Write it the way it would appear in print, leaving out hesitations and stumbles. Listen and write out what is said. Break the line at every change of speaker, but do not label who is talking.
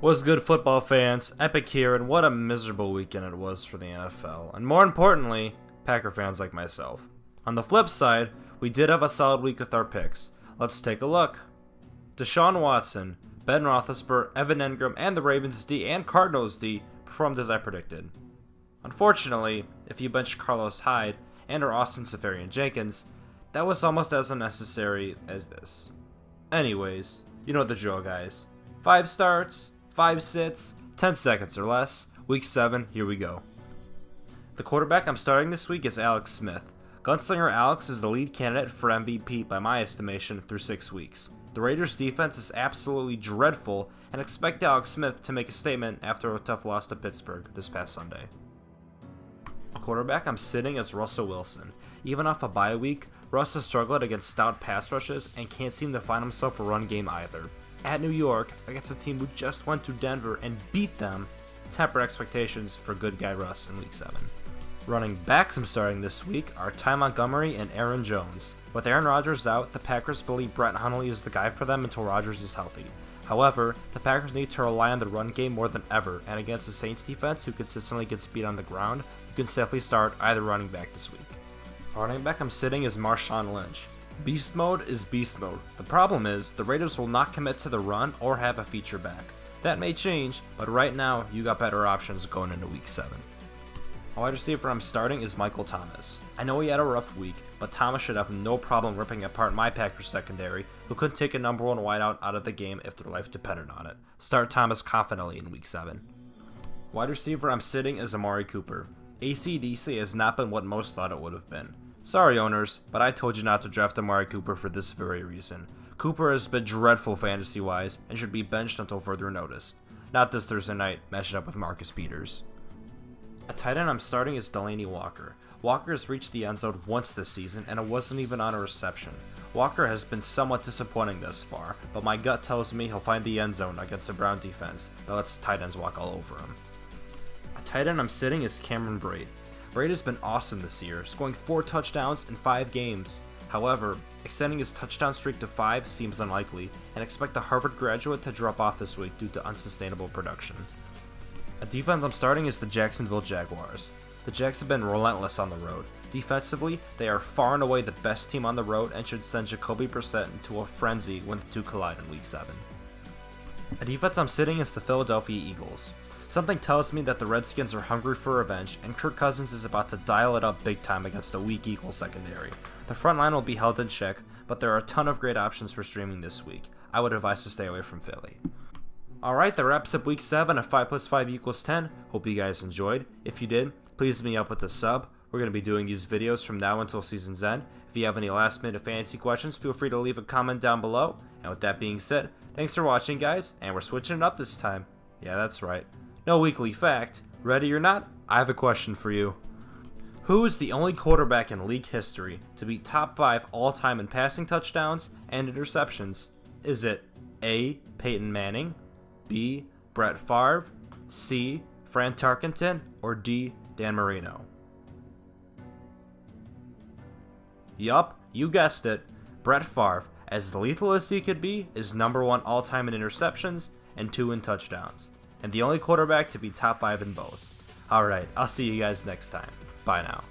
What's good, football fans? Epic here, and what a miserable weekend it was for the NFL, and more importantly, Packer fans like myself. On the flip side, we did have a solid week with our picks. Let's take a look. Deshaun Watson, Ben Roethlisberger, Evan Engram, and the Ravens D and Cardinals D performed as I predicted. Unfortunately, if you bench Carlos Hyde and or Austin Seferian-Jenkins, that was almost as unnecessary as this. Anyways, you know the drill, guys. 5 starts, 5 sits, 10 seconds or less. Week 7, here we go. The quarterback I'm starting this week is Alex Smith. Gunslinger Alex is the lead candidate for MVP by my estimation through 6 weeks. The Raiders' defense is absolutely dreadful, and expect Alex Smith to make a statement after a tough loss to Pittsburgh this past Sunday. A quarterback I'm sitting is Russell Wilson. Even off a bye week, Russ has struggled against stout pass rushes and can't seem to find himself a run game either. At New York, against a team who just went to Denver and beat them, temper expectations for good guy Russ in Week 7. Running backs I'm starting this week are Ty Montgomery and Aaron Jones. With Aaron Rodgers out, the Packers believe Brett Hundley is the guy for them until Rodgers is healthy. However, the Packers need to rely on the run game more than ever, and against the Saints defense who consistently gets beat on the ground, you can safely start either running back this week. The running back I'm sitting is Marshawn Lynch. Beast mode is beast mode. The problem is, the Raiders will not commit to the run or have a feature back. That may change, but right now, you got better options going into Week 7. A wide receiver I'm starting is Michael Thomas. I know he had a rough week, but Thomas should have no problem ripping apart my Packers secondary, who could take a number 1 wideout out of the game if their life depended on it. Start Thomas confidently in Week 7. Wide receiver I'm sitting is Amari Cooper. AC/DC has not been what most thought it would have been. Sorry owners, but I told you not to draft Amari Cooper for this very reason. Cooper has been dreadful fantasy-wise and should be benched until further notice. Not this Thursday night, matching up with Marcus Peters. A tight end I'm starting is Delanie Walker. Walker has reached the end zone once this season, and it wasn't even on a reception. Walker has been somewhat disappointing thus far, but my gut tells me he'll find the end zone against the Brown defense that lets tight ends walk all over him. A tight end I'm sitting is Cameron Brate. Brate has been awesome this year, scoring 4 touchdowns in 5 games. However, extending his touchdown streak to 5 seems unlikely, and expect the Harvard graduate to drop off this week due to unsustainable production. A defense I'm starting is the Jacksonville Jaguars. The Jags have been relentless on the road. Defensively, they are far and away the best team on the road and should send Jacoby Brissett into a frenzy when the two collide in Week 7. A defense I'm sitting is the Philadelphia Eagles. Something tells me that the Redskins are hungry for revenge, and Kirk Cousins is about to dial it up big time against a weak Eagles secondary. The front line will be held in check, but there are a ton of great options for streaming this week. I would advise to stay away from Philly. Alright, that wraps up Week 7 of 5 plus 5 equals 10. Hope you guys enjoyed. If you did, please hit me up with a sub. We're going to be doing these videos from now until season's end. If you have any last minute fantasy questions, feel free to leave a comment down below. And with that being said, thanks for watching guys, and we're switching it up this time. Yeah, that's right. No weekly fact. Ready or not, I have a question for you. Who is the only quarterback in league history to be top 5 all-time in passing touchdowns and interceptions? Is it A. Peyton Manning, B. Brett Favre, C. Fran Tarkenton, or D. Dan Marino? Yup, you guessed it. Brett Favre, as lethal as he could be, is number 1 all-time in interceptions and 2 in touchdowns, and the only quarterback to be top 5 in both. Alright, I'll see you guys next time. Bye now.